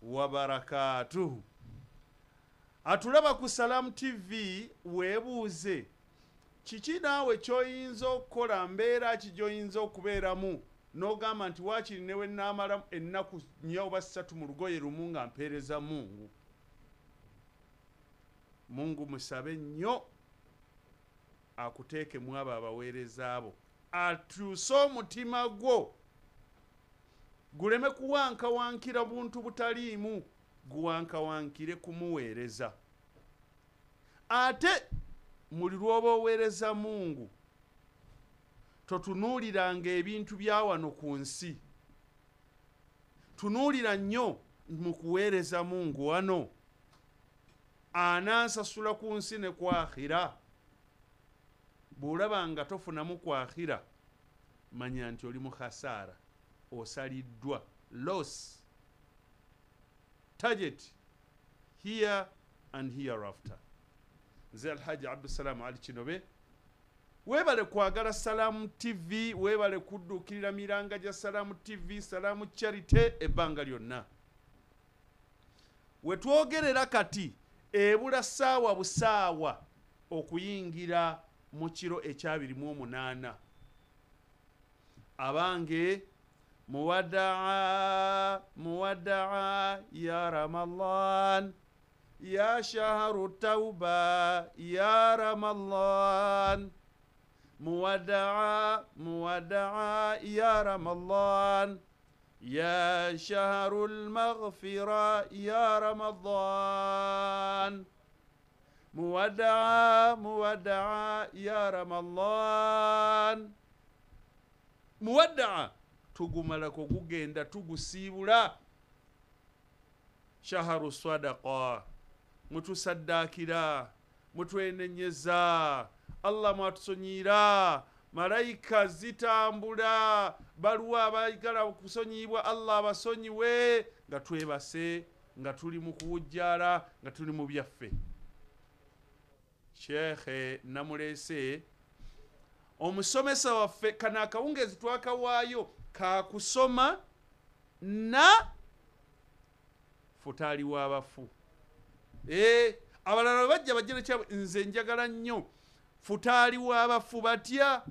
wa barakatuhu. Atulaba ku Salamu TV weebuuze kiki naawe ky'oyinza okukola mbeera ki gy'oyinza okubeeramu n'ogamba nti waakiri ne we nnaamala ennaku 4 oba 3 mu lugoye lumu nga mpeereza Mungu. Mungu musabe nnyo akuteekemu abo abaweereza abo, atuuse omutima gwo guleme kuwankawankira buntu butaliimu, guwankawankire kumuweereza. Ate muli lw'oba oweereza Mungu totunuuliranga ebintu bya wano ku nsi, tunuulira nnyo mu kuweereza Mungu wano. Anansasula ku nsi ne ku akhira. Bw'olaba nga tofunamu ku akhira manya nti oli mu khasaara, osaliddwa, loss, target here and hereafter. Nze Alhaji Abdussalam Ali Kinobe, weebale kwagala Salamu TV, weebale kudduukirira miranga gya Salamu TV, Salamu Charity ebbanga lyonna. We twogerera kati ebula ssaawa busaawa okuyingira mu kiro ekya 28. Abange muwaddaa ya Ramadan ya shahru tauba ya Ramadan, muwaddaa ya Ramadan ya shahrul maghfira ya Ramadan, muwaddaa ya Ramadan. Muwaddaa tugumalako gugenda tugusiibula. Shaharu sadaqa, mutusaddakira, mutwenenyeza, Allah mwatusonyira, malaika zitambula, baluwa abaagala okusonyibwa Allah abasonyiwe, nga twebase, nga tuli mu kuwujjala, nga tuli mu byaffe. Sheikh namulese omusomesa waffe kana akawungezi twakawaayo kakusoma na futaali w'abafu. Abalala bajja bajjana kyabwe, nze njagala nnyo futaali w'abafu batya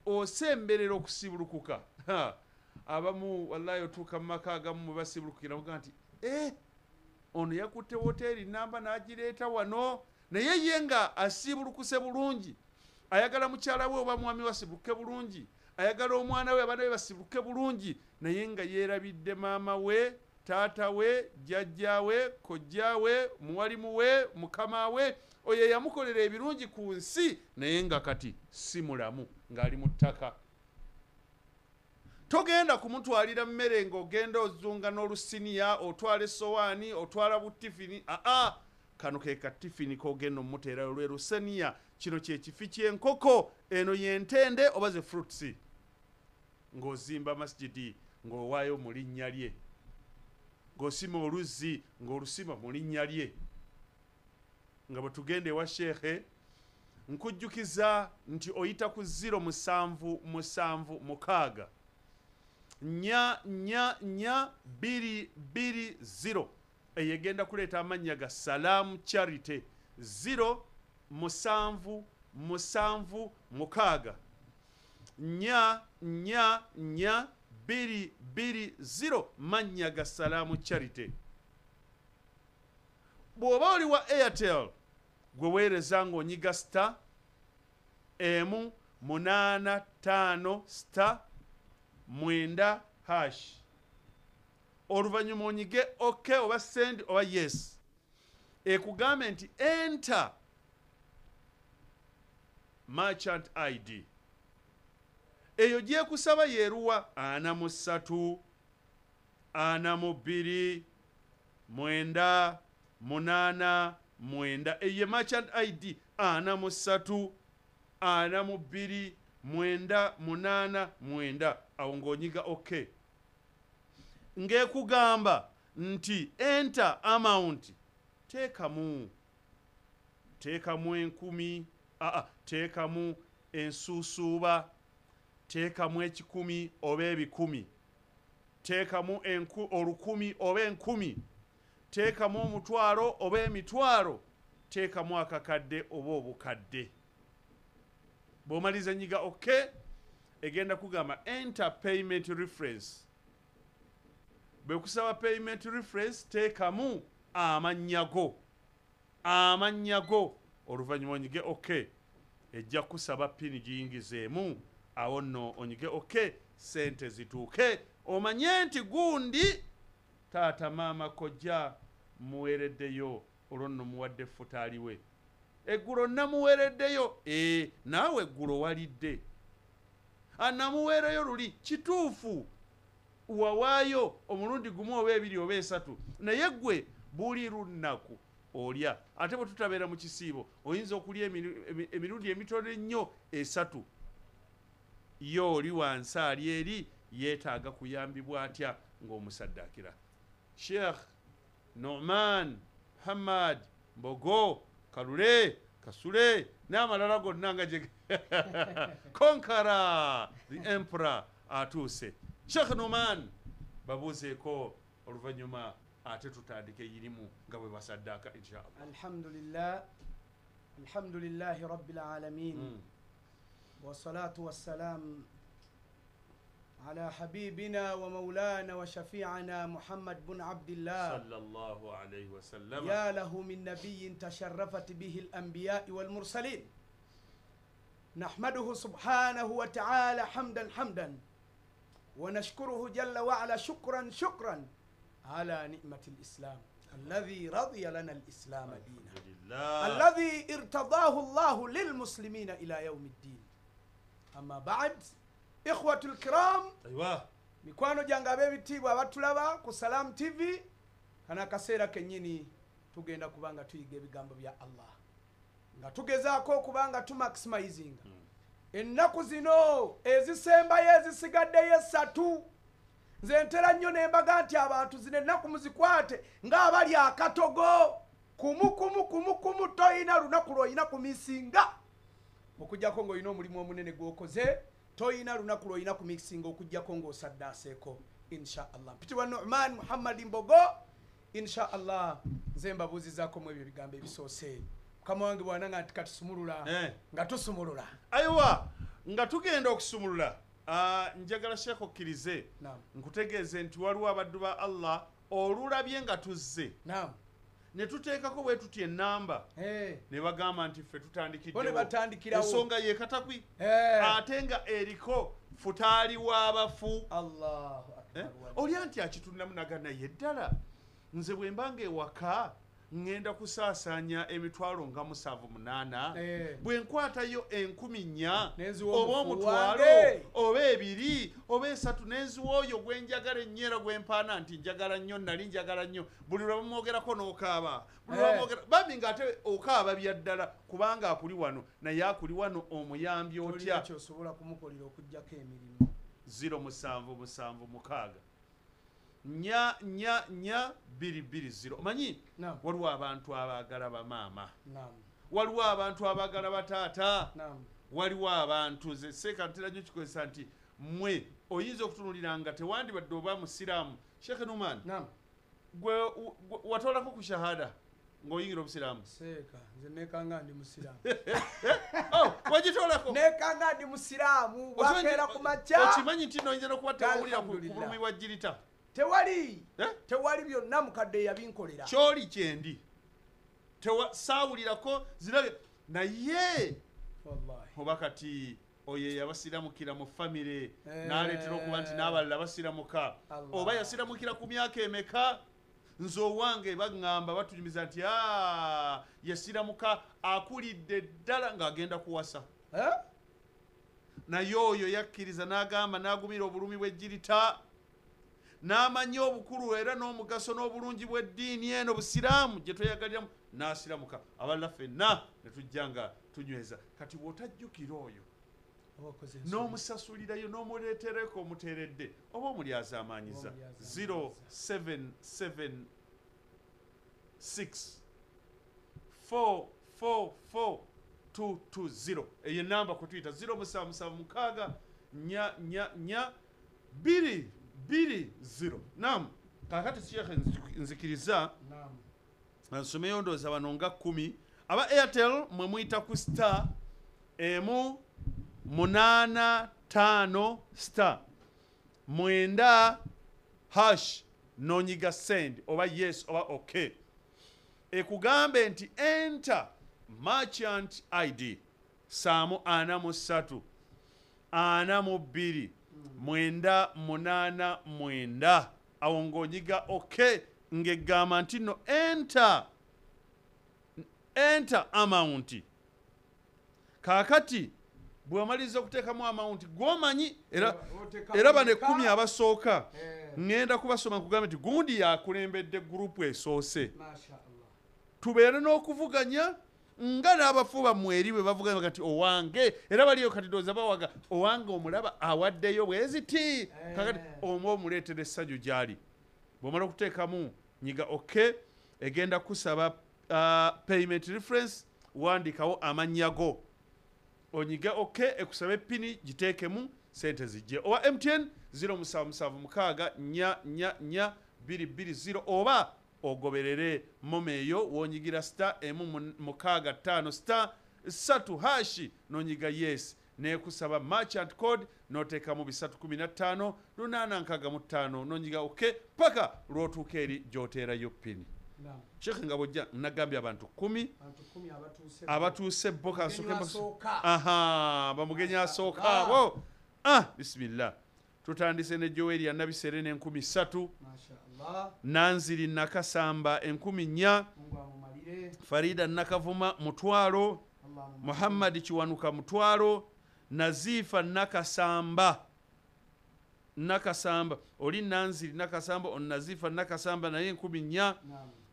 osemberera okusibulukuka. Abamu wallahi otuuka mu maka agamu basibulukira muga nti ono yakutte woteeri namba n'agireeta wano, naye ye nga asibulukuse bulungi, ayagala mukyala we oba mwami wasibuluke bulungi, ayagala omwana we abaana be basibuluke bulungi, naye nga yeerabidde maama we, taata we, jjajja we, kojja we, muwalimu we, mukama we, oyo yamukolera ebirungi ku nsi, naye nga kati si mulamu ng'ali mu ttaka. Togenda kumutwalira mmere ng'ogenda ozunga n'olusiniya, otwala essowaani, otwala butifini. Kano ke katifini k'ogenda omuteera lwe lusiniya. Kino kye kifi ky'enkoko, eno y'entende oba ze fruits, ng'ozimba masjidi ng'owaayo mu linnya lye, ng'osima oluzzi ng'olusima mu linnya lye. Nga bwe tugenda ewa Sheikhe, nkujjukiza nti oyita ku 07776 444 eyegenda kuleeta amannya ga Salamu Charity. 07776 444 mannya ga Salamu Charity. Bw'oba oli wa Airtel gwe weereza ng'onyiga star 185 *9#. Oluvannyuma onyige OK oba send oba yes. Ekugambe nti enter merchant ID. Eyo gyekusaba yeeruwa 43 42 9 8 9. Eyo merchant ID 43 42 9 8 9. Awo ng'onyiga OK. Ng'ekugamba nti enter amount, teekamu 10, teekamu ensuusuuba, teekamu 10 oba 10. teekamu olukumi oba enkumi, teekamu omutwalo oba emitwalo, teekamu akakadde oba obukadde. Bw'omaliza nyiga okay, egenda kugamba enter payment reference. Bwe kusaba payment reference, teekamu amannya go, oluvannyuma onyige okay, ejja kusaba pini giyingizeemu, awo nno onyige okay, sente zituuke, omanye nti gundi taata maama kojja muweereddeyo, olwo nno muwadde futaali we. Eggulo namuweereddeyo, naawe eggulo walidde. Namuweereyo luli, kituufu wawaayo omulundi gumu oba ebiri oba esatu, naye ggwe buli lunaku olya. Ate bwe tutabeera mu kisiibo oyinza okulya emirundi emitono ennyo esatu. Ye oli wansi ali eri yeetaaga kuyambibwa atya ng'omusaddaakira. Sheikh Nu'man Muhammad Mbogo Kalule Kasule n'amalala gonna nga gye Konkara the Emperor atuuse. Sheikh Nu'man babuuzeeko oluvannyuma ate tutandike yirimu nga bwe basaddaaka inshallah. Alhamdulillahi rabbil alamin wassalatu wassalam على حبيبنا ومولانا وشفيعنا محمد بن عبد الله صلى الله عليه وسلم. يا له من نبي تشرفت به الأنبياء والمرسلين. نحمده سبحانه وتعالى حمدا ونشكره جل وعلا شكرا على نعمة الإسلام الذي رضي لنا الإسلام دينا، الذي ارتضاه الله للمسلمين إلى يوم الدين. أما بعد، إخوة الكرام، mikwano jange ab'ebitiibwa abatulaba ku Salam TV, kana kaseera kennyini tugenda kubanga tuyiga ebigambo bya Allah nga tugezaako okubanga tumaximizing ennaku zino ezisembayo ezisigaddeyo esatu. Nze ntera nnyo nembaga nti abantu zino ennaku muzikwate ng'abali akatogo kumu toyina lunaku lw'oyina kumisinga okujjako ng'olina omulimu omunene gw'okoze, toyina lunaku lw'oyina kumisinga okujjako ng'osaddaaseeko inshaallah. Mpitibwa Nu'man Muhammad Mbogo, inshaallah nze mbabuuzizaako mu ebyo ebigambo ebisoose. Mukama wange bw'ananga nti katusumulula nga tusumulula. Ayiwa, nga tugenda okusumulula, njagala Sheikh okkirize nkutegeeze nti waliwo abaddu ba Allah olulabye nga tuzze ne tuteekako bwe tuti ennamba ne bagamba nti ffe tutandikiddewo ensonga ye katakwi ate nga eriko futaali w'abafu. Olya nti akitundamu nagana ye ddala nze bwe mbanga ewaka ngenda kusaasaanya emitwalo nga 7-8 bwe nkwatayo 1000 oba omutwalo oba 2 oba 3 n'enziwa oyo gwe njagala ennyera gwe mpaana nti njagala nnyo, nali njagala nnyo, buli lwe bamwogerako n'okaaba, buli lwe bamwogera bambi ng'ate okaaba bya ddala kubanga akuli wano, naye akuli wano omuyambi otya kyosobola kumukolera okugjako emirimu. 07776 nya 220. Omanyi waliwo abantu abaagala bamaama, waliwo abantu abaagala bataata, waliwo abantu ze seeka ntera nnyo kikozesa nti mmwe oyinza okutunulira nga tewandibadde oba musiraamu. Sheikh Nu'man, gwe watoolako ku shahada ng'oyingira obusiraamu? Seeka nze neekanga ndi musiraamu. Wagitoolako? Neekanga ndi musiraamu bwakeera ku makya. Okimanyi nti noyinza n'okuba tewulira ku bulumi bwa jirita? Tewali byonna mukadde yabinkolera. Kyoli kyendi saawulirako zirabe, naye oba kati oyo yabasiramukira mu famire n'aleetera okuba nti n'abalala basiramuka, oba yasiramukira ku myaka emeka? Nze owange baŋŋamba batunyumiza nti yasiramuka akulidde ddala ng'agenda kuwasa, naye oyo yakkiriza n'agamba n'agumira obulumi bw'ejjirita n'amanya obukulu era n'omugaso n'obulungi bw'eddiini eno busiraamu gye tweyagaliramu, n'asiramuka. Abalala ffenna ne tujja nga tunyweza. Kati bw'otajjukira oyo n'omusasulirayo n'omuleetereko omuteeredde oba omulyazaamaanyiza. 0776444220 eyo ennamba kwe tuyita 07776 nya 2 20. Naam, kakati Sheikh nzikiriza nsomeyo ndooza bano nga 10. Aba Airtel mwe muyita ku star emu 85 star 9 hash nonyiga send oba yes oba okay. Ekugambe nti enter merchant ID Samu 43 42 989 awo ng'onyiga okay ng'egamba nti no enter amount. Kaakati bw'amaliza okuteekamu amount gw'omanyi era bano 10 abasooka ngenda kubasoma nkugamba nti gundi yakulembedde gurupu esoose. Tubeere n'okuvuganya nga n'abafu bammwe eri bwe bavuganya kati owange era baliyo kati dooza bawaga owange omulaba awaddeyo bweziti kakati omwo omuleetera essanyu gy'ali. Bw'omala okuteekamu nyiga okay egenda kusaba payment reference wandikawo amannya go onyiga okay ekusaba epini giteekemu sente zijje oba MTN 0776444220 oba ogoberere momeyo wonyigira star emu 65 star 3 hashi nonyiga yes nekusaba merchant code noteekamu 315 895 nonyiga okay paka lwotuuka eri gy'oteerayo pini. Sheikh nga bw'ojja nagambye abantu 10 abatuuse bo bamugenyi asooka abo. Bismillah. Tutandise ne Joeli ya Nabi Serene 13 Nanziri Nakasamba 14 Farida Nakavuma mutwalo Muhammad Kiwanuka mutwalo Nazifa Nakasamba oli Nanziri Nakasamba on Nazifa Nakasamba naye 14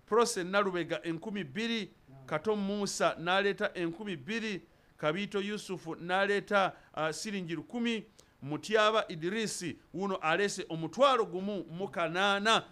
Prose Nalubega 12 Kato Musa naleta 12 Kabito Yusufu naleta siringi 10 Mutiaba Idrisi uno alese omutwalo gumu mukanana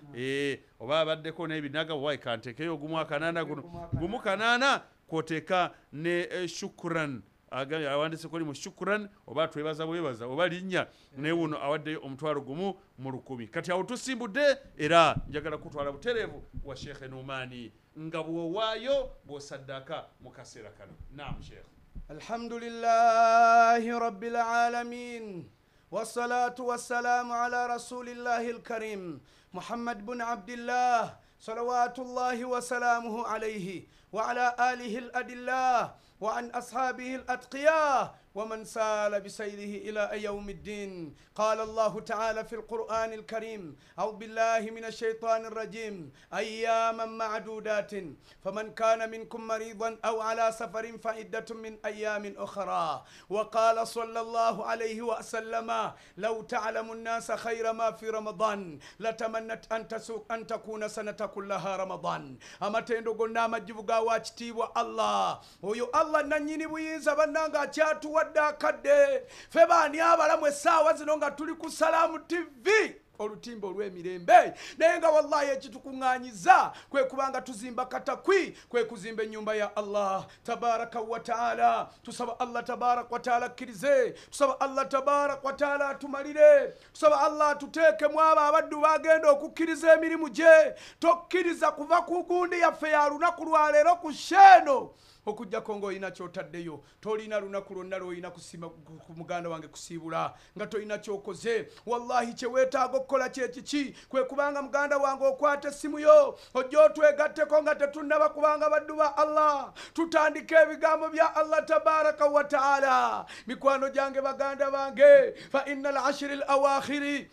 oba abaddeko n'ebinaga waikantekeyo gumu akanana gumu kanana koteka ne shukran awandise koli mu shukran oba twebaza bwebaza oba linnya ne uno awaddeyo omutwalo gumu mu 10 kati awo tusimbudde era njagala kutwala buterevu wa Sheikh Numani nga bwowaayo bw'osaddaka mu kaseera kano. Naam Sheikh. Alhamdulillahi rabbil alamin والصلاة والسلام على رسول الله الكريم محمد بن عبد الله صلوات الله وسلامه عليه وعلى آله الأدلة وعن أصحابه الأتقياء ومن سال بسيره إلى يوم الدين. قال الله تعالى في القرآن الكريم أعوذ بالله من الشيطان الرجيم أياما معدودات فمن كان منكم مريضا أو على سفر فعدة من أيام أخرى. وقال صلى الله عليه وسلم لو تعلم الناس خير ما في رمضان لتمنت أن تكون سنة كلها رمضان. أما تندو قلنا مجيبوغا واتتيبوا الله ويو الله نانيني بوينزا بنانغا تياتو wadakadde febani abalamu essaawa zino nga tuli ku Salaamu TV olutimbo olw'emirembe naye nga wallahi ekitukuŋŋaanyiza kwe kubanga tuzimba katakwi kwe kuzimba ennyumba ya Allah tabaraka wa taala. Tusaba Allah tabaraka wa taala akkirize, tusaba Allah tabaraka wa taala atumalire, tusaba Allah tuteekemu abo abaddu bagenda okukkiriza emirimu gye. Tokkiriza kuva ku gundi yaffe ya lunaku lwa leero ku sheeno okujja kongo ina kyotaddeyo tolina lunaku lwonna lwoyina kusima ku muganda wange kusiibula nga tolina kyokoze. Wallahi kyeweetaaga okukola kyekiki kwe kubanga muganda wange okwata essimu yo ojja otwegatteko nga tetunnaba kubanga baddu ba Allah tutandike ebigambo bya Allah tabaraka wa taala. Mikwano gyange baganda bange fa innal ashri al awakhiri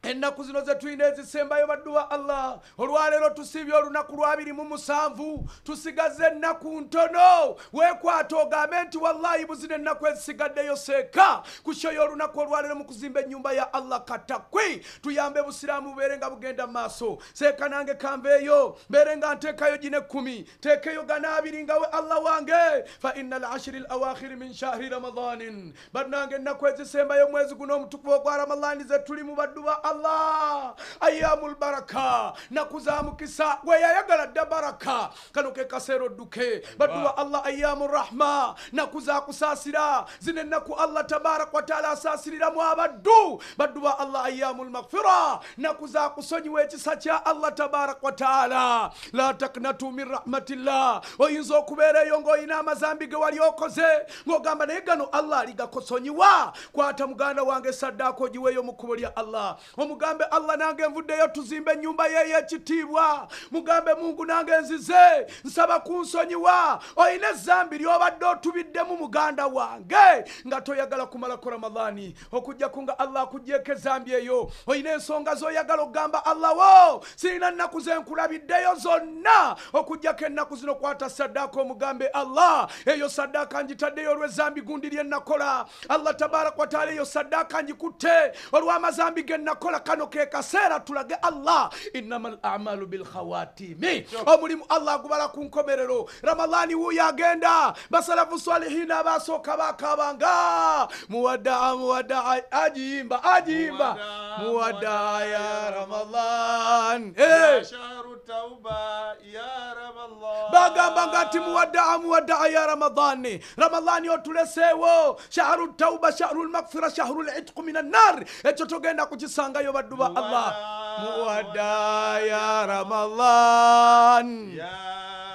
ennaku zino ze tulina ezisembayo baddu ba Allah olwaleero tusibye olunaku lwa 27 tusigaze ennaku ntono weekwata ogambe nti wallahi buzina ennaku ezisigaddeyo seeka kushoyo olunaku olwaleero mu kuzimba ennyumba ya Allah katakwi tuyambe busiraamu bubeere nga bugenda maaso. Seeka nange kanveeyo mbeere nga nteekayo gine 10 teekeyo gana 2 nga we Allah wange fa innal ashri al awakhiri min shahri ramadanin bannange ennaku ezisembayo mwezi guno omutukuvu ogwa Ramadani ze tuli mu baddu ba Allah Allah ayyamul baraka nakuzamukisa gwe yayagala dda baraka kano ke kaseero dduke baddu ba Allah ayyamur rahma nakuzakusasira zino ennaku Allah tabarak wa taala asasiriramu abaddu baddu ba Allah ayyamul maghfira nakuzakusonyiwa ekisa kya Allah tabarak wa taala la taknatu min rahmatillah oyinza okubeera eyo ng'olina amazambi ge wali okoze ng'ogamba naye gano Allah aligakosonyiwa kwata muganda wange saddaaka ogiweeyo mu kkubo lya Allah omugambe Allah nange nvuddeyo tuzimbe ennyumba ye ey'ekitiibwa mugambe Mungu nange nzize nsaba kunsonyiwa olina ezambi ly'obadde otubiddemu muganda wange nga toyagala kumalako Ramadhaani okujjako nga Allah akuggyeeko ezambi eyo olina ensonga z'oyagala okugamba Allah wo sirina nnaku ze nkulabiddeyo zonna okujjako ennaku zino kwata saddaaka omugambe Allah eyo saddaaka ngitaddeyo olw'ezambi gundi lye nakola Allah tabaraka wa taala eyo saddaaka ngikutte olw'amazambi ge nakola kano ke kaseera tulage Allah innamal a'malu bil khawatimi omulimu Allah agubala ku nkomerero Ramadhaani wuuyo agenda basalafu salihina abasooka bakabanga muwaddaa ajimba muwaddaa ya Ramadhan shahru tauba ya Ramadhan bagamba ngati muwaddaa ya Ramadhan Ramadhaani otuleseewo shahru tauba shahrul maghfira shahrul itq minan nar ekyo togenda kukisangayo baddu ba Allah muwaddaa ya Ramadhan ya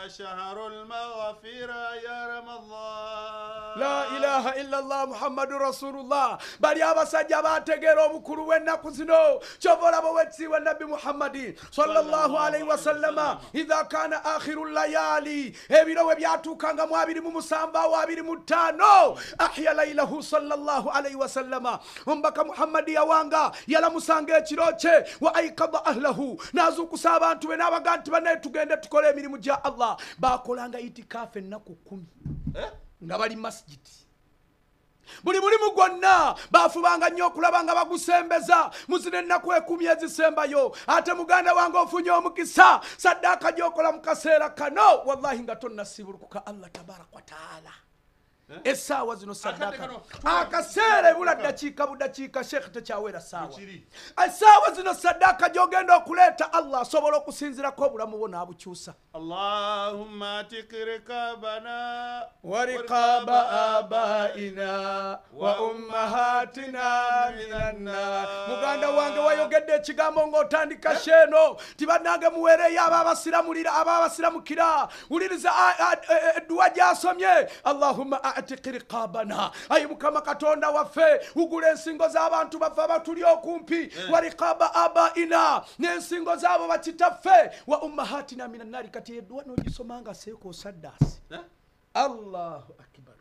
shahrul maghfira ya Ramadhan la ilaha illa Allah Muhammadu Rasulullah bali abasajja bategeera obukulu w'ennaku zino kyovola bowekisiibwa Nabbi Muhammadi sallallahu alayhi wa sallama idha kana akhiru layali ebiro we byatuukanga mu 27 awo 25 ahya laylahu sallallahu alayhi wa sallama ombaka Muhammadi yawanga yalamusanga ekiro kye wa aikadha ahlahu nazukusa abantu be n'abaga nti banaye tugende tukole emirimu gya Allah bakolanga itikafu ennaku 10 nga bali masjidi buli mulimu gwonna bafubanga nnyo okulaba nga bagusembeza muzina ennaku 10 ezisembayo ate muganda wange ofunye omukisa saddaaka gyokola mu kaseera kano wallahi nga tonnasibulukuka Allah tabaraka wa taala essaawa zino saddaaka akaseera ebula ddakiika budakiika sheekh tekyawera saawa essaawa zino saddaaka gy'ogenda okuleeta Allah asobola okusinzirako obulamu bwo n'abukyusa Allahumma atik rikabana wa riqaba abaina wa ummahatina minan nar muganda wange wayogedde ekigambo ng'otandika sheeno tibannange muweereyo ababasiramukira wuliriza edduwa gy'asomye Allahumma atik riqabana ayi mukama katonda waffe ugula ensingo z'abantu baffe abatuli okumpi wa riqaba abaina n'ensingo z'abo bakitaffe wa ummahatina minan nar kati edduwa n'ogisomanga seeko osaddaasi Allahu akbar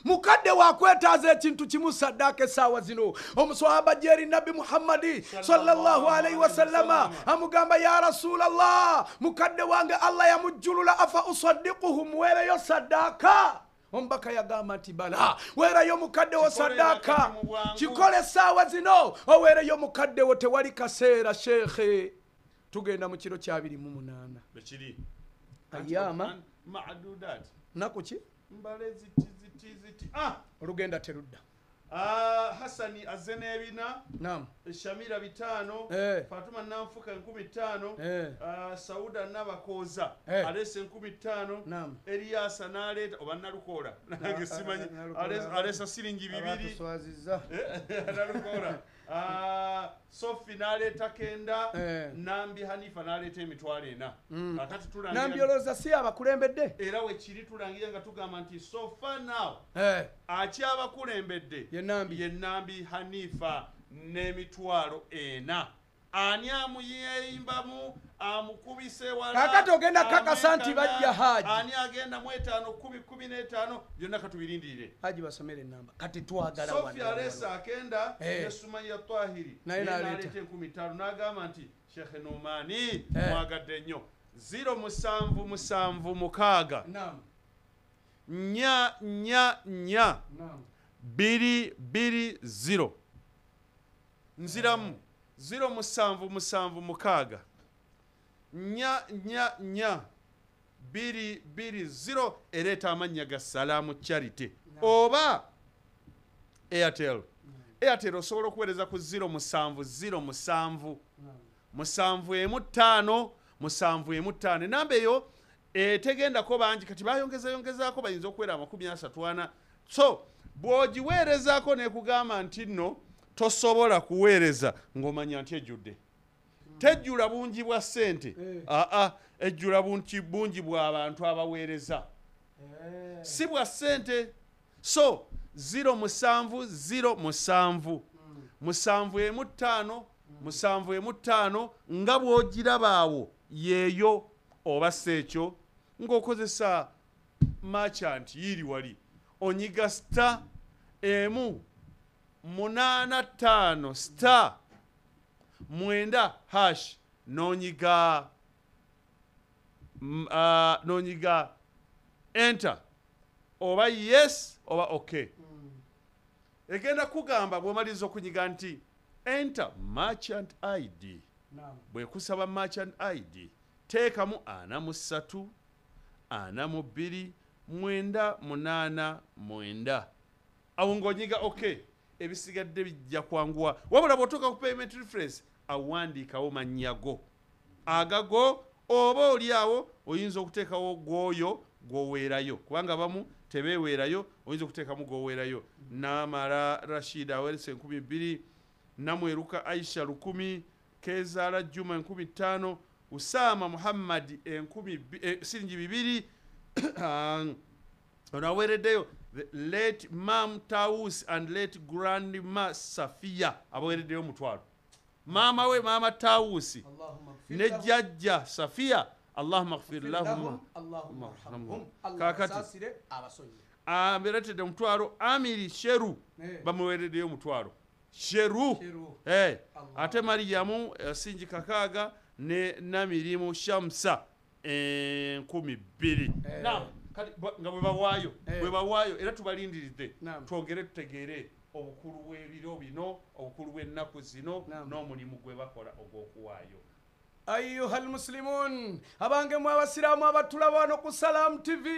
mukadde wakwetaaza ekintu kimu saddaaka essaawa zino omuswahaba jeri Nabbi Muhammadi sallallahu alayhi wa sallama amugamba ya Rasulallah mukadde wange Allah yamujjulula afa usaddiquhu muweereyo saddaaka ombaka yagamba nti bala weerayo mukadde wo saddaaka kikole essaawa zino oweereyo mukadde wo tewali kaseera sheekhe tugenda mu kiro kya 28 bekiri ayama ma'dudat nakuki mbale ziti olugenda terudda Hasani azze n'ebina naam Shamira 5 Fatuma Nanfuka 15 Sauda Nabakooza alese 15 naam Eliasa n'aleeta oba Nalukola nange simanyi alesa siringi 2 swaziza Nalukola Sofi n'aleeta 9 Nambi Hanifa n'aleeta emitwalo 4 kakati tulangira Nambi olowooza si abakulembedde era we kiri tulangira nga tugamba nti so far now akyabakulembedde ye Nambi Hanifa n'emitwalo 4 ani amuyeyimbamu amukubise wala kakati ogenda kakasa nti bajja haji ani agenda mu 5 10 15 byonna katubirindirire haji basomere enamba kati twagala wana Sofia Resa akenda ne Sumaya Twahiri nalete 15 n'agamba nti Sheikh Nomani mwagadde nnyo 077 naam nya 220 nziramu 077 nya 220 ereeta amannya ga Salaamu Charity oba Airtel Airtel osobola okuweereza ku 07007 715 715 enamba eyo tegendako bangi kati bayongezaako bayinza okuwera 34 so bw'ogiweerezaako nekugamba nti nno tosobola kuweereza ng'omanya nti ejjudde tejjula bungi bwa ssente ejjula bungi bw'abantu abaweereza si bwa ssente so 07007 715 715 nga bw'ogirabaawo yeeyo oba seekyo ng'okozesa merchant yiri wali onyiga star 185 star 9 hash nonyiga enter oba yes oba okay egenda kugamba bw'omaliza okunyiga nti enter merchant id bwekusaba merchant id teekamu 43 42 989 awo ng'onyiga okay ebisigadde bijja kwanguwa wabula bw'otuuka ku payment reference awandiikawo mannyago agago oba oli awo oyinza okuteekawo gwoyo gwoweerayo kubanga bamu tebeeweerayo oyinza okuteekamu gwoweerayo Namara Rashid aweerese 2000 Namweruka Aisha 1000 Kezaala Juma 15 Usama Muhammad siringi 200 onaweereddeyo late Mam Taus and late Grandma Safia abaweereddeyo omutwalo maama we maama Tausi ne jjajja Safia Allahumma ighfir lahum Allahumma arhamhum kakati abeeredde omutwalo Amiri Sheru bamuweereddeyo omutwalo Sheru ate Mariyamu singi kakaaga ne Namirimu Shamsa 200 naam kati nga bwe bawaayo era tubalindiridde twongere tutegeere obukulu bw'ebiro bino obukulu bw'ennaku zino n'omulimu gwe bakola ogw'okuwaayo أيها المسلمون أبانك موا السلام أبتلوانو كسلام TV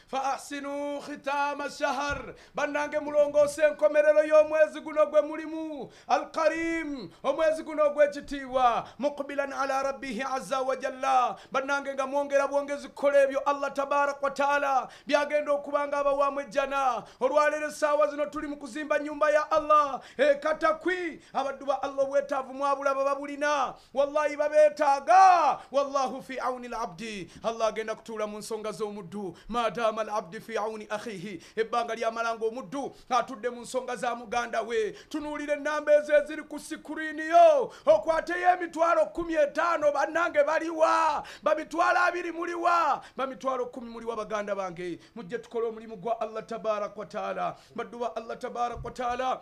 فأحسنوا ختام الشهر بانك ملونغو سينكو مرلو يوم ويزغنو بمولمو الكريم ومويزغنو بجتيوا مقبلا على ربه عز وجل بانك مونغلا بونغز كوليبيو الله تبارك وتعالى بياغندو كوبانغا بوامو جانا olwalero sawa zino tuli mu kuzimba nyumba ya Allah katakwi abaduba Allah wetaavu mwabula babulina wallahi babeta والله في عون العبد الله genda kutula mu nsonga z'omuddu madama al-abd fi auni akhihi ebbanga lya malango omuddu atudde mu nsonga za muganda we tunuulire ennamba ezo eziri ku sikurini yo okwateyo emitwalo 15 bannange baliwa bamitwalo 20 muliwa bamitwalo 10 muliwa baganda bange mujje tukole omulimu gwa Allah tabarak wa taala badduwa Allah tabarak wa taala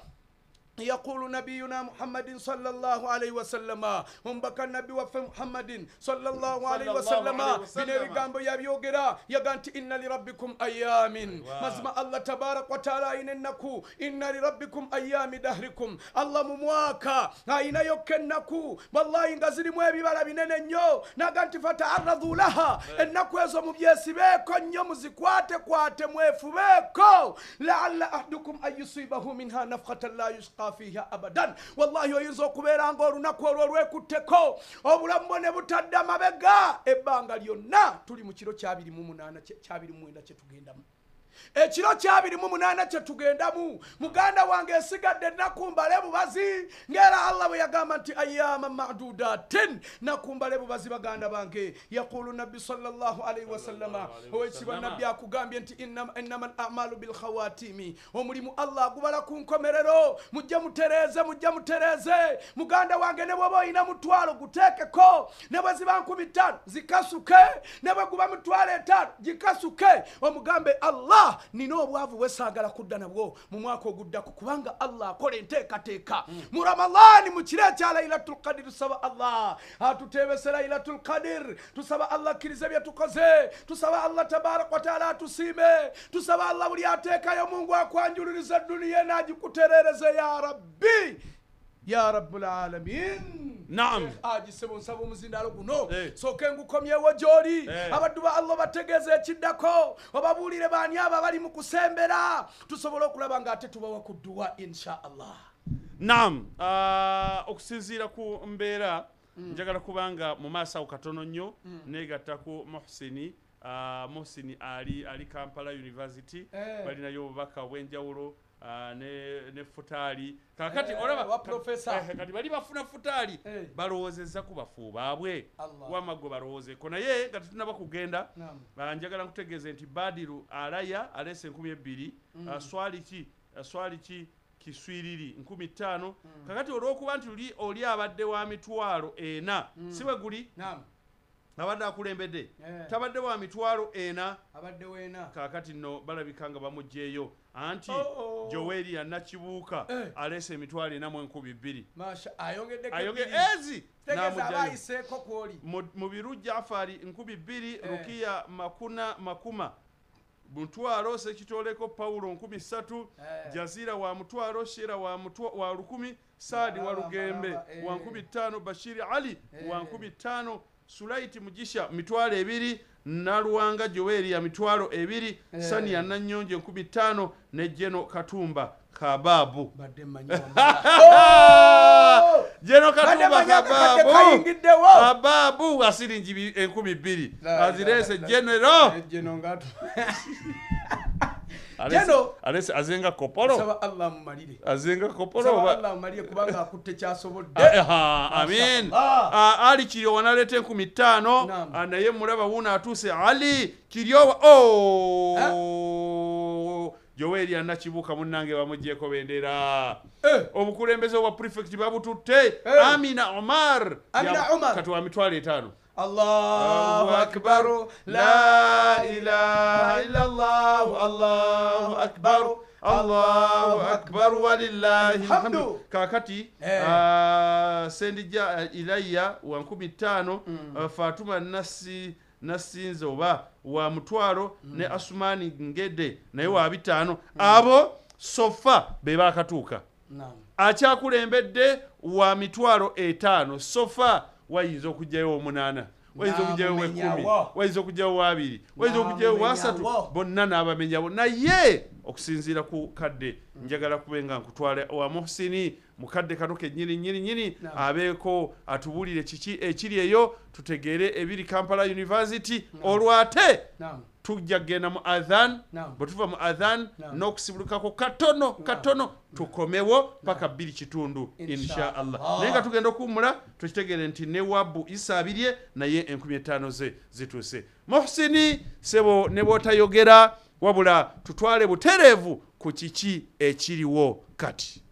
يقول نبينا محمد صلى الله عليه وسلم ومبكى النبي وفي محمد صلى الله عليه وسلم بنيري غامبو يابيوغرا يغانت إن لربكم أيام مزما الله تبارك وتعالى إنكو إن لربكم أيام دهركم الله ممواكا إن يوكنكو والله إنغازري مويبي بالا بنيني نيو نغانت فتعرضوا لها إنكو يزو مبيسي بيكو نيو مزيكواتي كواتي مويفو بيكو لعل أحدكم أن يصيبه منها نفخة لا يشقى فيها ابدا والله oyinza kubeera ng'olunaku olwo lwekutteko obulamu bwone butadde amabega ebbanga lyonna tuli mu kiro kya 29 kyetugendamu ekiro kya 28 kyetugendamu muganda wange esigadde ennaku mbale bubazi ng'era Allah bwe yagamba nti ayyama ma'dudatin nakumbale bubazi baganda bange yaqulu nabbi sallallahu alayhi wasallama owekibwa nabbi akugambye nti innamal a'malu bil khawatimi omulimu Allah agubala ku nkomerero mujja mutereze muganda wange ne bw'oba oyina mutwalo guteekeko ne bwe ziba 15 zikasuke ne bwe guba mutwalo 5 gikasuke omugambe Allah nina obwavu bwesaagala kudda nabwo mu mwaka oguddako kubanga Allah akola enteekateeka mu Ramadani mu kiro ekya Laylatul Qadr tusaba Allah atutebese Laylatul Qadr tusaba Allah akkirize bye tukoze tusaba Allah tabarak wa taala atusiime tusaba Allah buli ateekayo Mungu akwanjuliriza dunia n'agikuterereze ya Rabbi ya Rabbul Alamin Naam aji sebo nsabo muzindalo guno soke ngukomyewo gyoli abadduba Allah bategeze ekiddako obabulire baani aba bali mu kusembera tusobola okulaba nga ate tubawa ku dua insha Allah Naam, okusinziira ku mbeera njagala kubanga mu maaso awo katono nnyo negatta ku Muhsini ali Kampala University balinayo obubaka obw'enjawulo ne futaali kakati olaba kati bali bafuna futaali balowoozezza ku bafu baabwe wamaggo balowoozeeko naye nga tetunaba kugenda njagala nkutegeeze nti Badiru alaya aleese 2,000 swali ki kiswiriri 15,000 kakati olw'okuba nti oli abadde wa mitwalo 4 si bwe guli abadde akulembedde tabadde wa mitwalo 4 kakati nno balabika nga bamugjeeyo anti Joeli ya Nakibuuka aleese emitwalo 4,200 ezi mu biru Jafari 2,000 Rukiya Makuma Mutwalo Sekitoleko Paulo 3,000 Jazira wa mutwalo Shira wa 1,000 Saadi wa Lugembe wa 5,000 Bashiri Ali wa 5,000 Sulaiti Mujisha mitwalo 2 Naluwanga Joeli ya mitwalo 2 Sani ya Nanyonje 5,000 ne Jeno Katumba Kababu Jeno Katumba Kababu asiringi 2,000 azirese General Alese azenga koporo saba Allah mumalire azenga koporo Allah mumalire kubanga akutte kyasobodde amen ali kiriyo wanalete 15 naye mulaba wuna atuse Ali kiriyo Joeli ya Nakibuuka munnange bamujjeko bendera obukulembeze obwa prefect babututte Amina Omar katwa mitwalo 5 Allahu akbar la ilaha illa Allah Allahu akbar Allahu akbar walillahi alhamdu kakati Sendija Ilayya wa 15 Fatuma Nasinzoba wa mutwalo ne Asumani Ngede naye wa 5 abo sofa beba akatuuka akyakulembedde wa mitwalo 5 sofa wayinza okujjayo 8 wayinza okujjayo 10 wayinza okujjayo 2 wayinza okujjayo 3 bonna n'abamenyabo naye okusinziira ku kadde njagala kubenga nkutwale wa Muhsini mukadde katoke nyini abeeko atubulire kiki ekiri eyo tutegeere ebiri Kampala University olwate tujja genda mu adhan bwetuva mu adhan n'okusibulukako katono tukomewo paka 2 kitundu insha Allah naye nga tugenda okuwumula tukitegeere nti ne Wabu isaabirye naye 15,000 ze zituuse Muhsini sebo ne bwotayogera wabula tutwale butereevu ku kiki ekiriwo kati